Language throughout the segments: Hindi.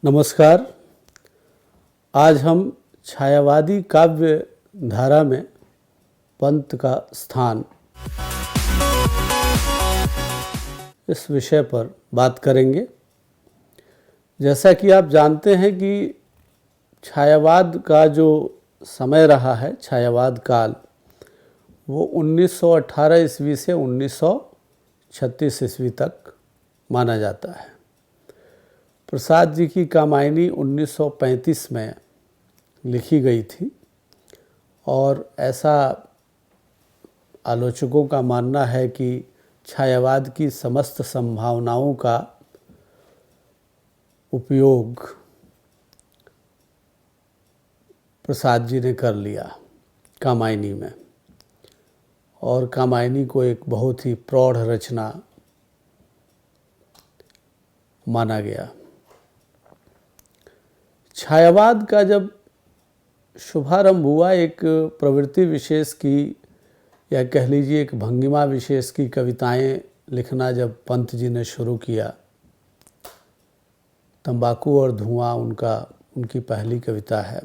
नमस्कार। आज हम छायावादी काव्य धारा में पंत का स्थान इस विषय पर बात करेंगे। जैसा कि आप जानते हैं कि छायावाद का जो समय रहा है, छायावाद काल, वो 1918 ईस्वी से 1936 ईस्वी तक माना जाता है। प्रसाद जी की कामायनी 1935 में लिखी गई थी और ऐसा आलोचकों का मानना है कि छायावाद की समस्त संभावनाओं का उपयोग प्रसाद जी ने कर लिया कामायनी में, और कामायनी को एक बहुत ही प्रौढ़ रचना माना गया। छायावाद का जब शुभारंभ हुआ, एक प्रवृत्ति विशेष की या कह लीजिए एक भंगिमा विशेष की कविताएं लिखना जब पंत जी ने शुरू किया, तंबाकू और धुआं उनकी पहली कविता है,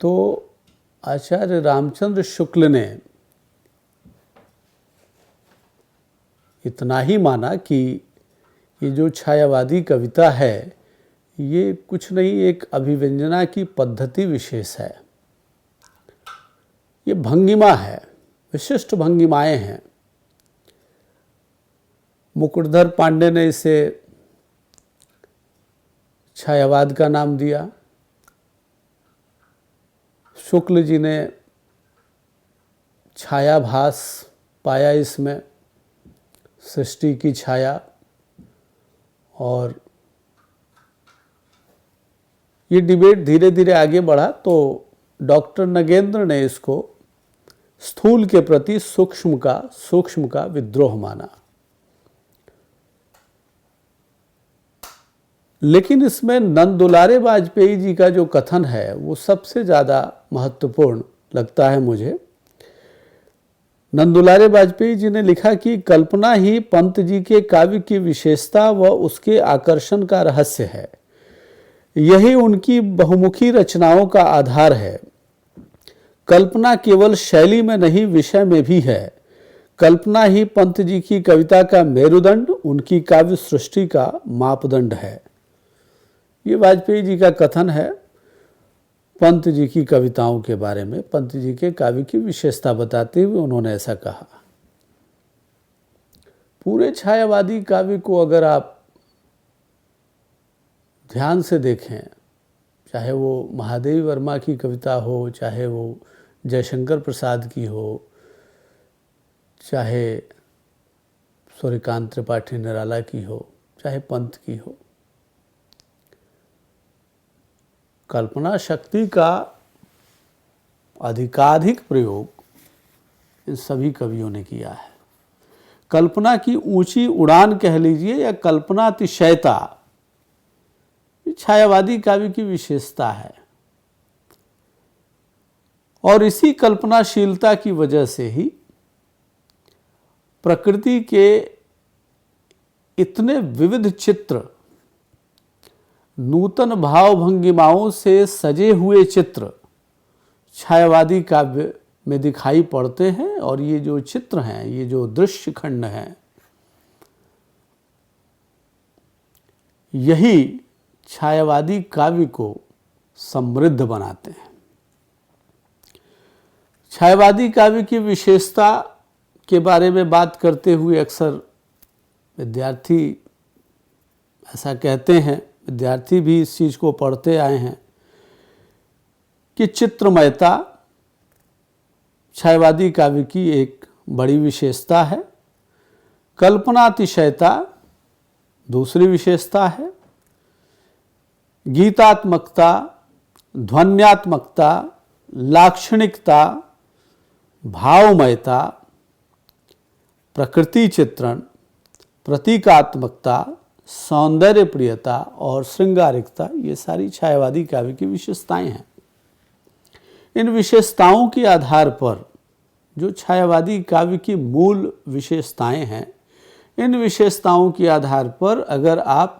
तो आचार्य रामचंद्र शुक्ल ने इतना ही माना कि ये जो छायावादी कविता है ये कुछ नहीं, एक अभिव्यंजना की पद्धति विशेष है, ये भंगिमा है, विशिष्ट भंगिमाएं हैं। मुकुटधर पांडे ने इसे छायावाद का नाम दिया, शुक्ल जी ने छायाभास पाया इसमें, सृष्टि की छाया, और ये डिबेट धीरे धीरे आगे बढ़ा तो डॉक्टर नगेंद्र ने इसको स्थूल के प्रति सूक्ष्म का विद्रोह माना। लेकिन इसमें नंद दुलारे वाजपेयी जी का जो कथन है वो सबसे ज़्यादा महत्वपूर्ण लगता है मुझे। नंद दुलारे वाजपेयी जी ने लिखा कि कल्पना ही पंत जी के काव्य की विशेषता व उसके आकर्षण का रहस्य है, यही उनकी बहुमुखी रचनाओं का आधार है। कल्पना केवल शैली में नहीं, विषय में भी है। कल्पना ही पंत जी की कविता का मेरुदंड, उनकी काव्य सृष्टि का मापदंड है। ये वाजपेयी जी का कथन है पंत जी की कविताओं के बारे में, पंत जी के काव्य की विशेषता बताते हुए उन्होंने ऐसा कहा। पूरे छायावादी काव्य को अगर आप ध्यान से देखें, चाहे वो महादेवी वर्मा की कविता हो, चाहे वो जयशंकर प्रसाद की हो, चाहे सूर्यकांत त्रिपाठी निराला की हो, चाहे पंत की हो, कल्पना शक्ति का अधिकाधिक प्रयोग इन सभी कवियों ने किया है। कल्पना की ऊंची उड़ान कह लीजिए या कल्पनातिशयता, छायावादी काव्य की विशेषता है, और इसी कल्पनाशीलता की वजह से ही प्रकृति के इतने विविध चित्र, नूतन भाव भंगिमाओं से सजे हुए चित्र छायावादी काव्य में दिखाई पड़ते हैं। और ये जो चित्र हैं, ये जो दृश्य खंड हैं, यही छायावादी काव्य को समृद्ध बनाते हैं। छायावादी काव्य की विशेषता के बारे में बात करते हुए अक्सर विद्यार्थी ऐसा कहते हैं, विद्यार्थी भी इस चीज़ को पढ़ते आए हैं कि चित्रमयता छायावादी काव्य की एक बड़ी विशेषता है, कल्पनातिशयता दूसरी विशेषता है, गीतात्मकता, ध्वन्यात्मकता, लाक्षणिकता, भावमयता, प्रकृति चित्रण, प्रतीकात्मकता, सौंदर्य प्रियता और श्रृंगारिकता, ये सारी छायावादी काव्य की विशेषताएं हैं। इन विशेषताओं के आधार पर जो छायावादी काव्य की मूल विशेषताएं हैं, इन विशेषताओं के आधार पर अगर आप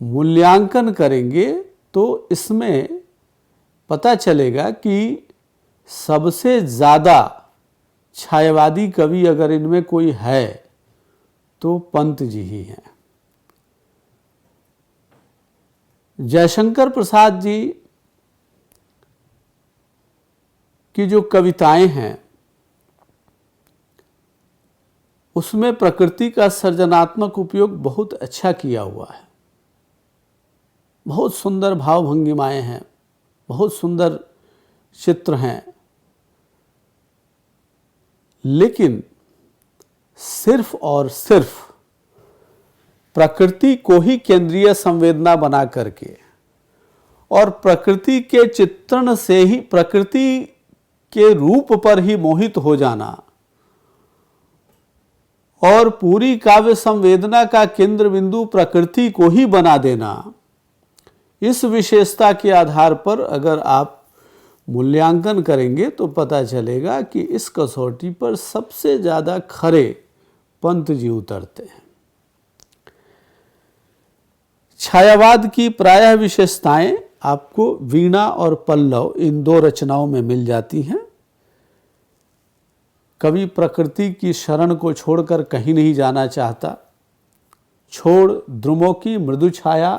मूल्यांकन करेंगे तो इसमें पता चलेगा कि सबसे ज़्यादा छायावादी कवि अगर इनमें कोई है तो पंत जी ही हैं। जयशंकर प्रसाद जी की जो कविताएं हैं उसमें प्रकृति का सृजनात्मक उपयोग बहुत अच्छा किया हुआ है। बहुत सुंदर भाव भंगिमाएं हैं, बहुत सुंदर चित्र हैं, लेकिन सिर्फ और सिर्फ प्रकृति को ही केंद्रीय संवेदना बना करके और प्रकृति के चित्रण से ही, प्रकृति के रूप पर ही मोहित हो जाना और पूरी काव्य संवेदना का केंद्र बिंदु प्रकृति को ही बना देना, इस विशेषता के आधार पर अगर आप मूल्यांकन करेंगे तो पता चलेगा कि इस कसौटी पर सबसे ज़्यादा खरे पंत जी उतरते हैं। छायावाद की प्रायः विशेषताएं आपको वीणा और पल्लव इन दो रचनाओं में मिल जाती हैं। कवि प्रकृति की शरण को छोड़कर कहीं नहीं जाना चाहता। छोड़ द्रुमों की मृदु छाया,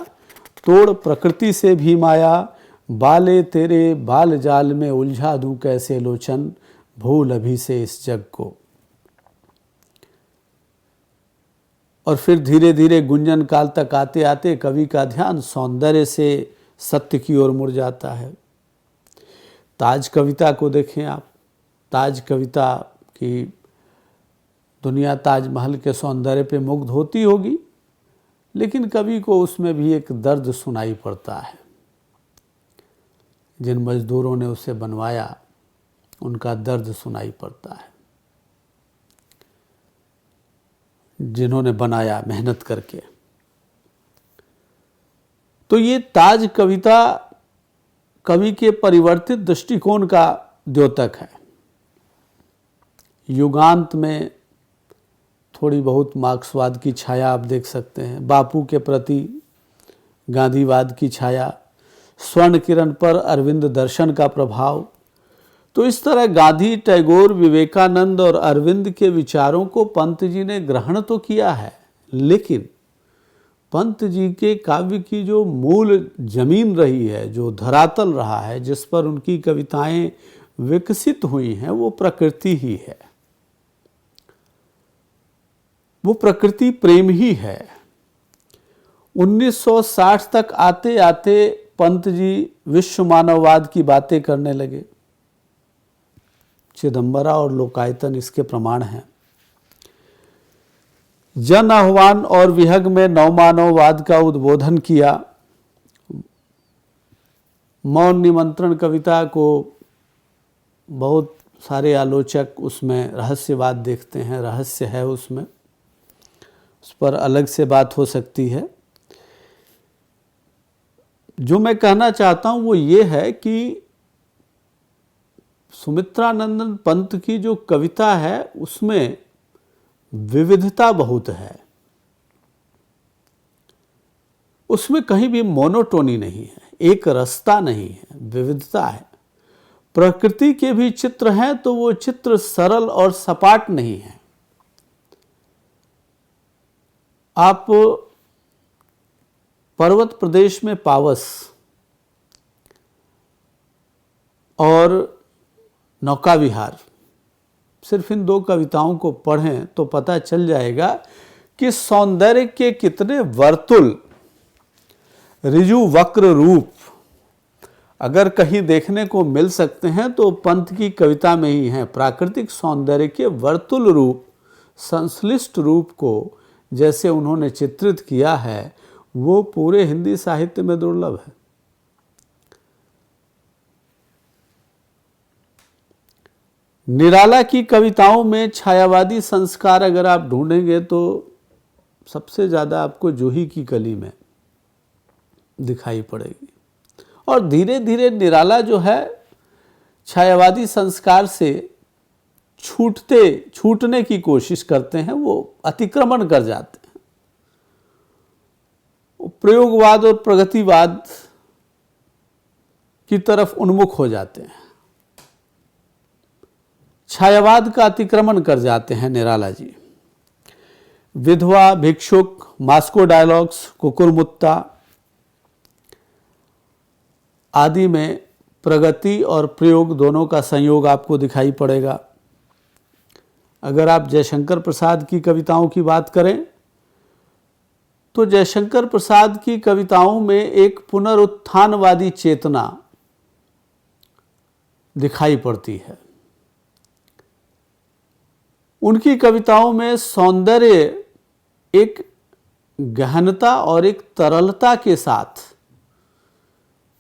तोड़ प्रकृति से भी माया, बाले तेरे बाल जाल में उलझा दूं कैसे लोचन, भूल अभी से इस जग को। और फिर धीरे धीरे गुंजन काल तक आते आते कवि का ध्यान सौंदर्य से सत्य की ओर मुड़ जाता है। ताज कविता को देखें आप। ताज कविता की दुनिया ताजमहल के सौंदर्य पे मुग्ध होती होगी, लेकिन कवि को उसमें भी एक दर्द सुनाई पड़ता है। जिन मजदूरों ने उसे बनवाया उनका दर्द सुनाई पड़ता है, जिन्होंने बनाया मेहनत करके। तो ये ताज कविता कवि के परिवर्तित दृष्टिकोण का द्योतक है। युगांत में थोड़ी बहुत मार्क्सवाद की छाया आप देख सकते हैं, बापू के प्रति गांधीवाद की छाया, स्वर्ण किरण पर अरविंद दर्शन का प्रभाव। तो इस तरह गांधी, टैगोर, विवेकानंद और अरविंद के विचारों को पंत जी ने ग्रहण तो किया है, लेकिन पंत जी के काव्य की जो मूल जमीन रही है, जो धरातल रहा है, जिस पर उनकी कविताएं विकसित हुई हैं, वो प्रकृति ही है, वो प्रकृति प्रेम ही है। 1960 तक आते आते पंत जी विश्व मानववाद की बातें करने लगे। चिदंबरा और लोकायतन इसके प्रमाण हैं। जन आह्वान और विहग में नवमानववाद का उद्बोधन किया। मौन निमंत्रण कविता को बहुत सारे आलोचक उसमें रहस्यवाद देखते हैं, रहस्य है उसमें, उस पर अलग से बात हो सकती है। जो मैं कहना चाहता हूं वो ये है कि सुमित्रानंदन पंत की जो कविता है उसमें विविधता बहुत है, उसमें कहीं भी मोनोटोनी नहीं है, एक रसता नहीं है, विविधता है। प्रकृति के भी चित्र हैं तो वो चित्र सरल और सपाट नहीं है। आप पर्वत प्रदेश में पावस और नौका विहार, सिर्फ इन दो कविताओं को पढ़ें तो पता चल जाएगा कि सौंदर्य के कितने वर्तुल, ऋजु वक्र रूप अगर कहीं देखने को मिल सकते हैं तो पंत की कविता में ही है। प्राकृतिक सौंदर्य के वर्तुल रूप, संश्लिष्ट रूप को जैसे उन्होंने चित्रित किया है वो पूरे हिंदी साहित्य में दुर्लभ है। निराला की कविताओं में छायावादी संस्कार अगर आप ढूंढेंगे तो सबसे ज़्यादा आपको जूही की कली में दिखाई पड़ेगी। और धीरे धीरे निराला जो है छायावादी संस्कार से छूटने की कोशिश करते हैं, वो अतिक्रमण कर जाते हैं। प्रयोगवाद और प्रगतिवाद की तरफ उन्मुख हो जाते हैं, छायावाद का अतिक्रमण कर जाते हैं निराला जी। विधवा, भिक्षुक, मास्को डायलॉग्स, कुकुरमुत्ता आदि में प्रगति और प्रयोग दोनों का संयोग आपको दिखाई पड़ेगा। अगर आप जयशंकर प्रसाद की कविताओं की बात करें तो जयशंकर प्रसाद की कविताओं में एक पुनरुत्थानवादी चेतना दिखाई पड़ती है। उनकी कविताओं में सौंदर्य एक गहनता और एक तरलता के साथ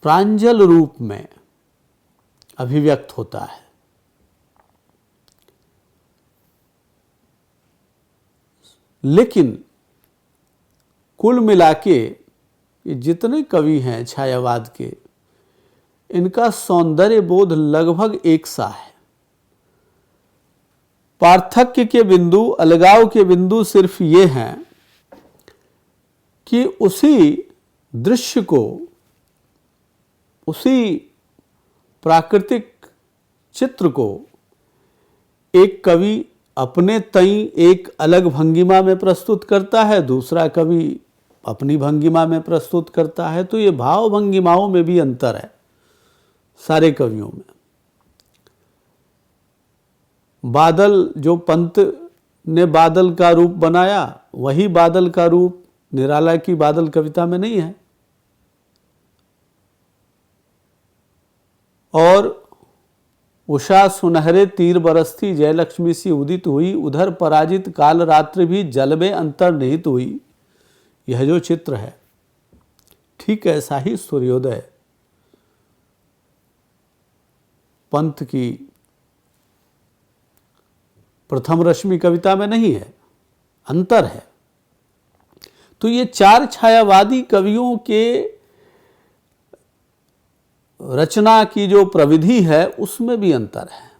प्रांजल रूप में अभिव्यक्त होता है। लेकिन कुल मिलाके ये जितने कवि हैं छायावाद के, इनका सौंदर्य बोध लगभग एक सा है। पार्थक्य के बिंदु, अलगाव के बिंदु सिर्फ ये हैं कि उसी दृश्य को, उसी प्राकृतिक चित्र को एक कवि अपने तई एक अलग भंगिमा में प्रस्तुत करता है, दूसरा कवि अपनी भंगिमा में प्रस्तुत करता है। तो ये भाव भंगिमाओं में भी अंतर है सारे कवियों में। बादल, जो पंत ने बादल का रूप बनाया, वही बादल का रूप निराला की बादल कविता में नहीं है। और उषा सुनहरे तीर बरसती, जयलक्ष्मी सी उदित हुई, उधर पराजित काल रात्रि भी जल में अंतर्निहित हुई। यह जो चित्र है, ठीक ऐसा ही सूर्योदय पंत की प्रथम रश्मि कविता में नहीं है, अंतर है। तो ये चार छायावादी कवियों के रचना की जो प्रविधि है उसमें भी अंतर है,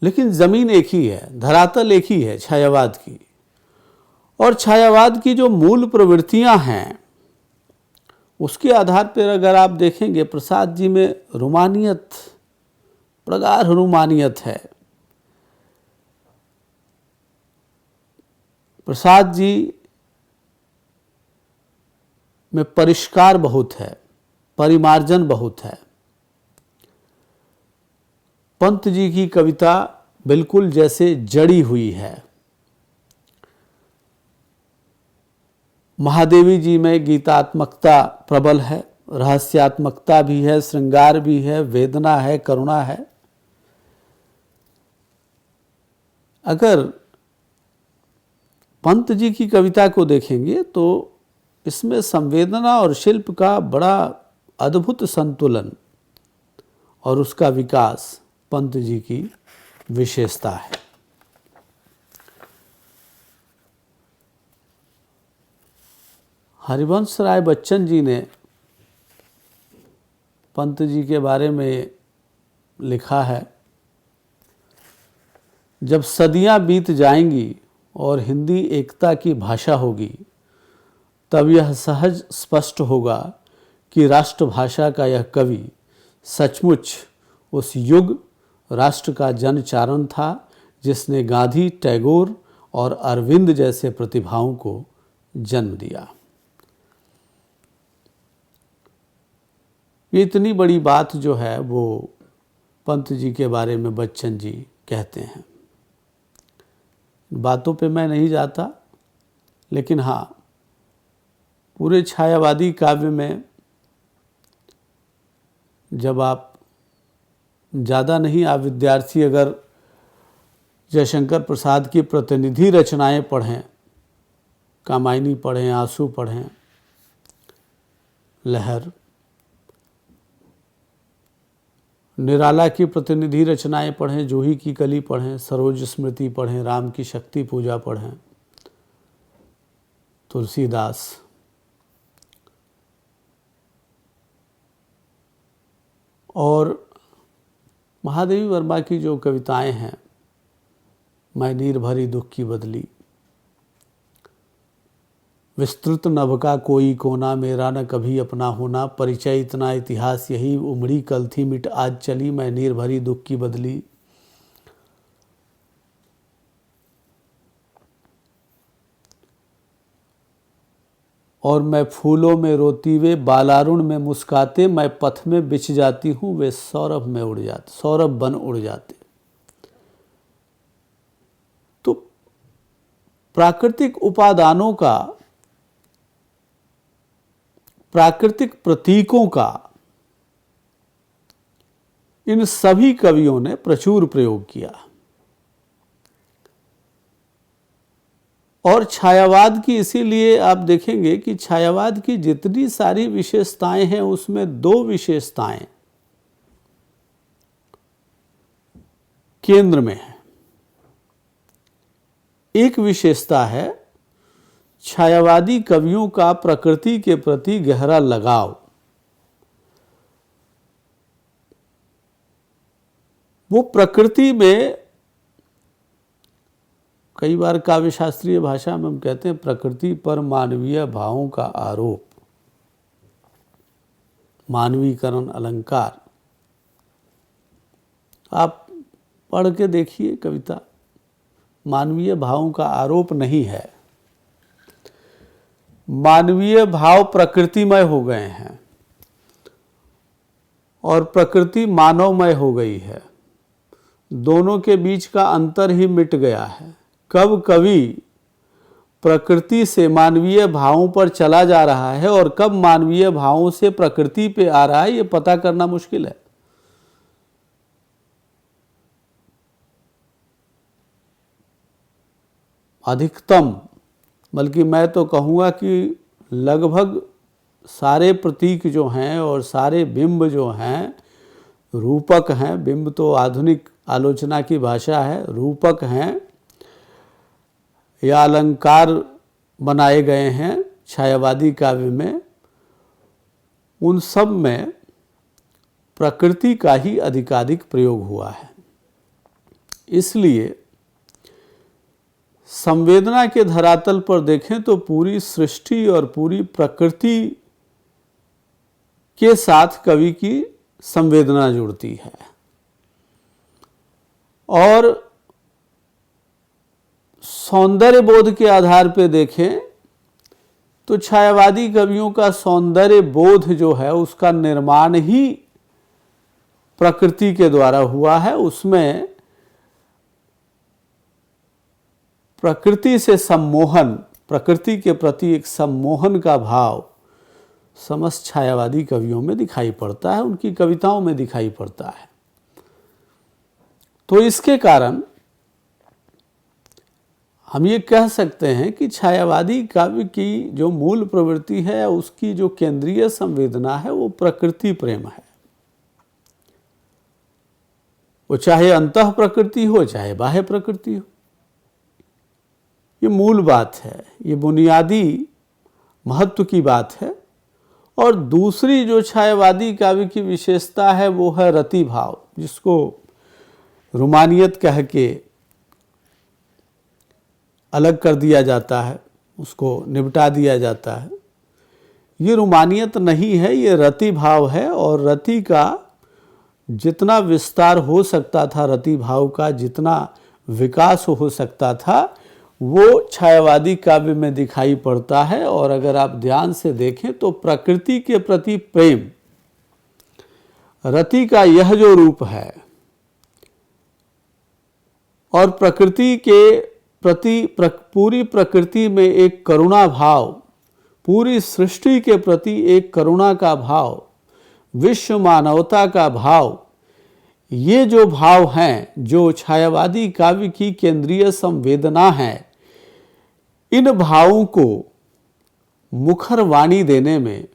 लेकिन जमीन एक ही है, धरातल एक ही है छायावाद की। और छायावाद की जो मूल प्रवृत्तियां हैं उसके आधार पर अगर आप देखेंगे, प्रसाद जी में रोमानियत, प्रगाढ़ रोमानियत है। प्रसाद जी में परिष्कार बहुत है, परिमार्जन बहुत है। पंत जी की कविता बिल्कुल जैसे जड़ी हुई है। महादेवी जी में गीतात्मकता प्रबल है, रहस्यात्मकता भी है, श्रृंगार भी है, वेदना है, करुणा है। अगर पंत जी की कविता को देखेंगे तो इसमें संवेदना और शिल्प का बड़ा अद्भुत संतुलन और उसका विकास पंत जी की विशेषता है। हरिवंश राय बच्चन जी ने पंत जी के बारे में लिखा है, जब सदियां बीत जाएंगी और हिंदी एकता की भाषा होगी, तब यह सहज स्पष्ट होगा कि राष्ट्रभाषा का यह कवि सचमुच उस युग राष्ट्र का जनचारण था जिसने गांधी, टैगोर और अरविंद जैसे प्रतिभाओं को जन्म दिया। ये इतनी बड़ी बात जो है वो पंत जी के बारे में बच्चन जी कहते हैं। बातों पे मैं नहीं जाता, लेकिन हाँ, पूरे छायावादी काव्य में जब आप ज़्यादा नहीं, आप विद्यार्थी अगर जयशंकर प्रसाद की प्रतिनिधि रचनाएं पढ़ें, कामायनी पढ़ें, आंसू पढ़ें, लहर, निराला की प्रतिनिधि रचनाएं पढ़ें, जूही की कली पढ़ें, सरोज स्मृति पढ़ें, राम की शक्ति पूजा पढ़ें, तुलसीदास, और महादेवी वर्मा की जो कविताएं हैं, मैं नीर भरी दुख की बदली, विस्तृत नभ का कोई कोना, मेरा न कभी अपना होना, परिचय इतना इतिहास यही, उमड़ी कल थी मिट आज चली, मैं नीर भरी दुख की बदली। और मैं फूलों में रोती वे बालारुण में मुस्काते, मैं पथ में बिछ जाती हूँ वे सौरभ में उड़ जाते, सौरभ बन उड़ जाते। तो प्राकृतिक उपादानों का, प्राकृतिक प्रतीकों का इन सभी कवियों ने प्रचुर प्रयोग किया। और छायावाद की, इसीलिए आप देखेंगे कि छायावाद की जितनी सारी विशेषताएं हैं उसमें दो विशेषताएं केंद्र में है। एक विशेषता है छायावादी कवियों का प्रकृति के प्रति गहरा लगाव। वो प्रकृति में, कई बार काव्य शास्त्रीय भाषा में हम कहते हैं प्रकृति पर मानवीय भावों का आरोप, मानवीकरण अलंकार। आप पढ़ के देखिए कविता, मानवीय भावों का आरोप नहीं है। मानवीय भाव प्रकृतिमय हो गए हैं और प्रकृति मानवमय हो गई है। दोनों के बीच का अंतर ही मिट गया है। कब कवि प्रकृति से मानवीय भावों पर चला जा रहा है और कब मानवीय भावों से प्रकृति पे आ रहा है, ये पता करना मुश्किल है। अधिकतम, बल्कि मैं तो कहूँगा कि लगभग सारे प्रतीक जो हैं और सारे बिंब जो हैं, रूपक हैं, बिंब तो आधुनिक आलोचना की भाषा है, रूपक हैं या अलंकार बनाए गए हैं छायावादी काव्य में, उन सब में प्रकृति का ही अधिकाधिक प्रयोग हुआ है। इसलिए संवेदना के धरातल पर देखें तो पूरी सृष्टि और पूरी प्रकृति के साथ कवि की संवेदना जुड़ती है। और सौंदर्य बोध के आधार पर देखें तो छायावादी कवियों का सौंदर्य बोध जो है उसका निर्माण ही प्रकृति के द्वारा हुआ है। उसमें प्रकृति से सम्मोहन, प्रकृति के प्रति एक सम्मोहन का भाव समस्त छायावादी कवियों में दिखाई पड़ता है, उनकी कविताओं में दिखाई पड़ता है। तो इसके कारण हम ये कह सकते हैं कि छायावादी काव्य की जो मूल प्रवृत्ति है, उसकी जो केंद्रीय संवेदना है, वो प्रकृति प्रेम है। वो चाहे अंतः प्रकृति हो चाहे बाह्य प्रकृति हो, ये मूल बात है, ये बुनियादी महत्व की बात है। और दूसरी जो छायावादी काव्य की विशेषता है वो है रति भाव, जिसको रुमानियत कह के अलग कर दिया जाता है, उसको निपटा दिया जाता है। ये रुमानियत नहीं है, ये रति भाव है। और रति का जितना विस्तार हो सकता था, रति भाव का जितना विकास हो सकता था, वो छायावादी काव्य में दिखाई पड़ता है। और अगर आप ध्यान से देखें तो प्रकृति के प्रति प्रेम, रति का यह जो रूप है, और प्रकृति के प्रति पूरी प्रकृति में एक करुणा भाव, पूरी सृष्टि के प्रति एक करुणा का भाव, विश्व मानवता का भाव, ये जो भाव हैं, जो छायावादी काव्य की केंद्रीय संवेदना है, इन भावों को मुखर वाणी देने में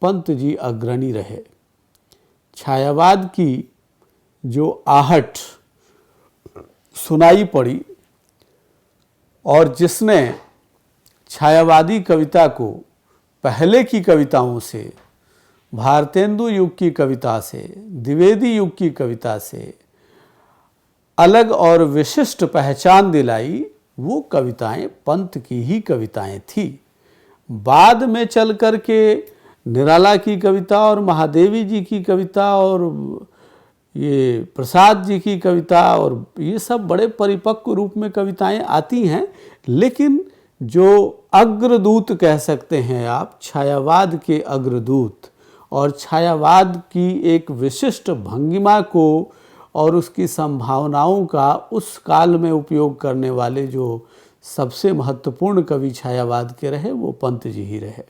पंत जी अग्रणी रहे। छायावाद की जो आहट सुनाई पड़ी और जिसने छायावादी कविता को पहले की कविताओं से, भारतेंदु युग की कविता से, द्विवेदी युग की कविता से अलग और विशिष्ट पहचान दिलाई, वो कविताएं पंत की ही कविताएं थी। बाद में चल कर के निराला की कविता और महादेवी जी की कविता और ये प्रसाद जी की कविता और ये सब बड़े परिपक्व रूप में कविताएं आती हैं, लेकिन जो अग्रदूत कह सकते हैं आप, छायावाद के अग्रदूत और छायावाद की एक विशिष्ट भंगिमा को और उसकी संभावनाओं का उस काल में उपयोग करने वाले जो सबसे महत्वपूर्ण कवि छायावाद के रहे वो पंत जी ही रहे।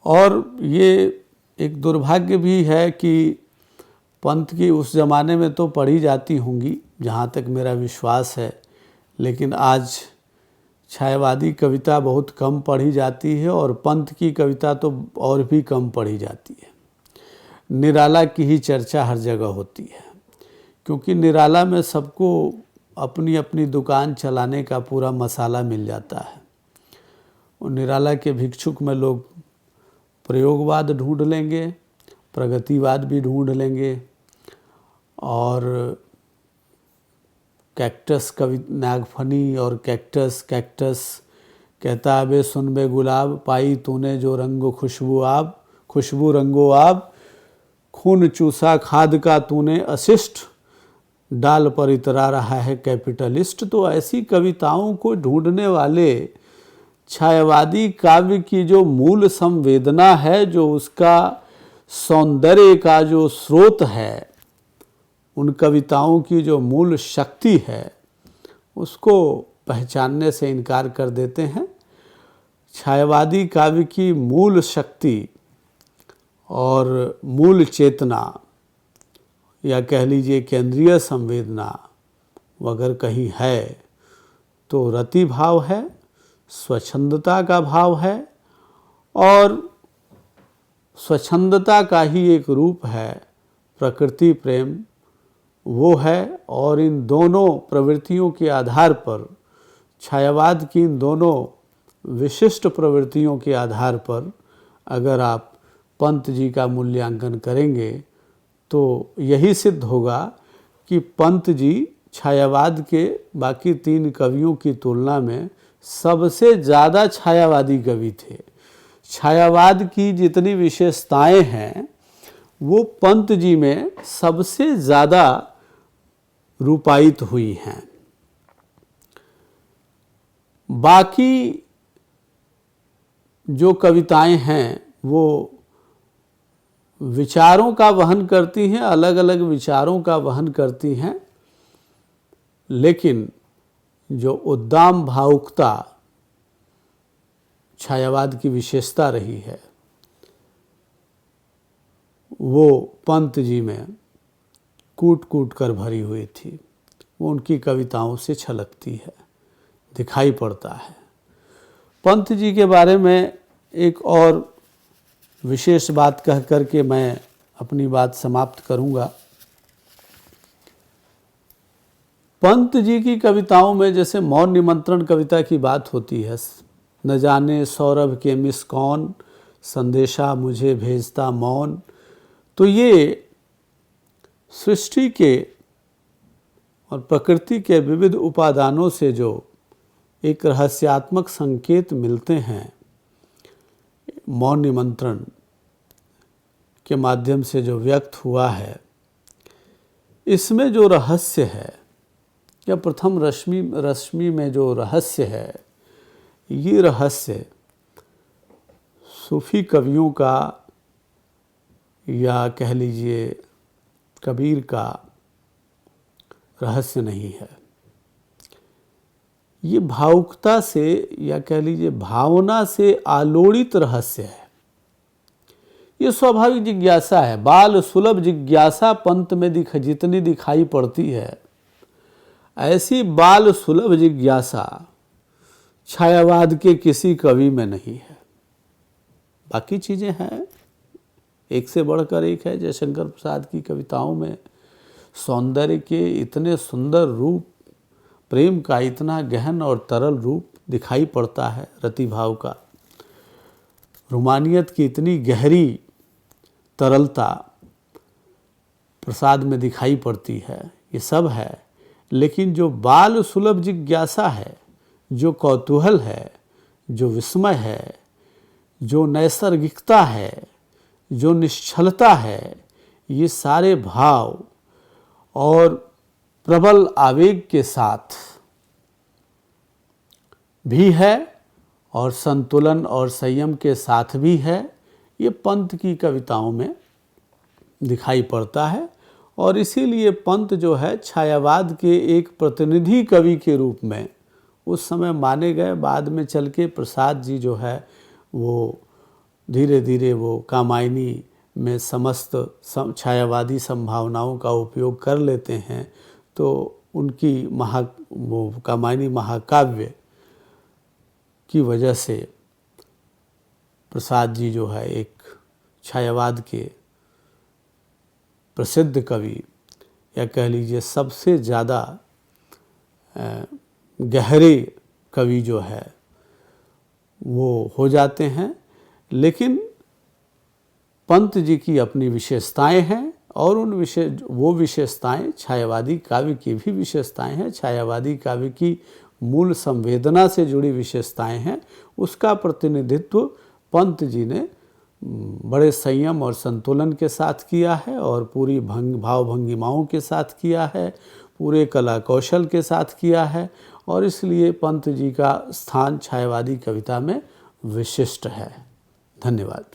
और ये एक दुर्भाग्य भी है कि पंत की उस ज़माने में तो पढ़ी जाती होंगी जहाँ तक मेरा विश्वास है, लेकिन आज छायावादी कविता बहुत कम पढ़ी जाती है और पंत की कविता तो और भी कम पढ़ी जाती है। निराला की ही चर्चा हर जगह होती है, क्योंकि निराला में सबको अपनी अपनी दुकान चलाने का पूरा मसाला मिल जाता है। और निराला के भिक्षुक में लोग प्रयोगवाद ढूंढ लेंगे, प्रगतिवाद भी ढूंढ लेंगे, और कैक्टस कवि नागफनी और कैक्टस कहता बे सुन बे गुलाब, पाई तूने जो रंगो खुशबू रंगो आब, खून चूसा खाद का तूने अशिष्ट, डाल पर इतरा रहा है कैपिटलिस्ट। तो ऐसी कविताओं को ढूंढने वाले छायावादी काव्य की जो मूल संवेदना है, जो उसका सौंदर्य का जो स्रोत है, उन कविताओं की जो मूल शक्ति है, उसको पहचानने से इनकार कर देते हैं। छायावादी काव्य की मूल शक्ति और मूल चेतना या कह लीजिए केंद्रीय संवेदना अगर कहीं है तो रति भाव है, स्वच्छंदता का भाव है, और स्वच्छंदता का ही एक रूप है प्रकृति प्रेम, वो है। और इन दोनों प्रवृत्तियों के आधार पर, छायावाद की इन दोनों विशिष्ट प्रवृत्तियों के आधार पर अगर आप पंत जी का मूल्यांकन करेंगे तो यही सिद्ध होगा कि पंत जी छायावाद के बाकी तीन कवियों की तुलना में सबसे ज़्यादा छायावादी कवि थे। छायावाद की जितनी विशेषताएं हैं वो पंत जी में सबसे ज़्यादा रूपायित हुई हैं। बाकी जो कविताएं हैं वो विचारों का वहन करती हैं, अलग अलग विचारों का वहन करती हैं, लेकिन जो उद्दाम भावुकता छायावाद की विशेषता रही है वो पंत जी में कूट कूट कर भरी हुई थी। वो उनकी कविताओं से छलकती है, दिखाई पड़ता है। पंत जी के बारे में एक और विशेष बात कह कर के मैं अपनी बात समाप्त करूंगा। पंत जी की कविताओं में जैसे मौन निमंत्रण कविता की बात होती है, न जाने सौरभ के मिस कौन, संदेशा मुझे भेजता मौन, तो ये सृष्टि के और प्रकृति के विविध उपादानों से जो एक रहस्यात्मक संकेत मिलते हैं, मौन निमंत्रण के माध्यम से जो व्यक्त हुआ है, इसमें जो रहस्य है या प्रथम रश्मि में जो रहस्य है, ये रहस्य सूफी कवियों का या कह लीजिए कबीर का रहस्य नहीं है। ये भावुकता से या कह लीजिए भावना से आलोड़ित रहस्य है। ये स्वाभाविक जिज्ञासा है, बाल सुलभ जिज्ञासा पंत में जितनी दिखाई पड़ती है, ऐसी बाल सुलभ जिज्ञासा छायावाद के किसी कवि में नहीं है। बाकी चीज़ें हैं, एक से बढ़कर एक है। जयशंकर प्रसाद की कविताओं में सौंदर्य के इतने सुंदर रूप, प्रेम का इतना गहन और तरल रूप दिखाई पड़ता है, रतिभाव का, रोमानियत की इतनी गहरी तरलता प्रसाद में दिखाई पड़ती है, ये सब है। लेकिन जो बाल सुलभ जिज्ञासा है, जो कौतूहल है, जो विस्मय है, जो नैसर्गिकता है, जो निश्चलता है, ये सारे भाव और प्रबल आवेग के साथ भी है और संतुलन और संयम के साथ भी है। ये पंत की कविताओं में दिखाई पड़ता है और इसीलिए पंत जो है छायावाद के एक प्रतिनिधि कवि के रूप में उस समय माने गए। बाद में चल के प्रसाद जी जो है वो धीरे धीरे वो कामायनी में समस्त छायावादी संभावनाओं का उपयोग कर लेते हैं, तो उनकी वो कामायनी महाकाव्य की वजह से प्रसाद जी जो है एक छायावाद के प्रसिद्ध कवि या कह लीजिए सबसे ज़्यादा गहरे कवि जो है वो हो जाते हैं। लेकिन पंत जी की अपनी विशेषताएं हैं और वो विशेषताएं छायावादी काव्य की भी विशेषताएं हैं। छायावादी काव्य की मूल संवेदना से जुड़ी विशेषताएं हैं। उसका प्रतिनिधित्व पंत जी ने बड़े संयम और संतुलन के साथ किया है और पूरी भाव भंगिमाओं के साथ किया है, पूरे कला कौशल के साथ किया है और इसलिए पंत जी का स्थान छायावादी कविता में विशिष्ट है। धन्यवाद।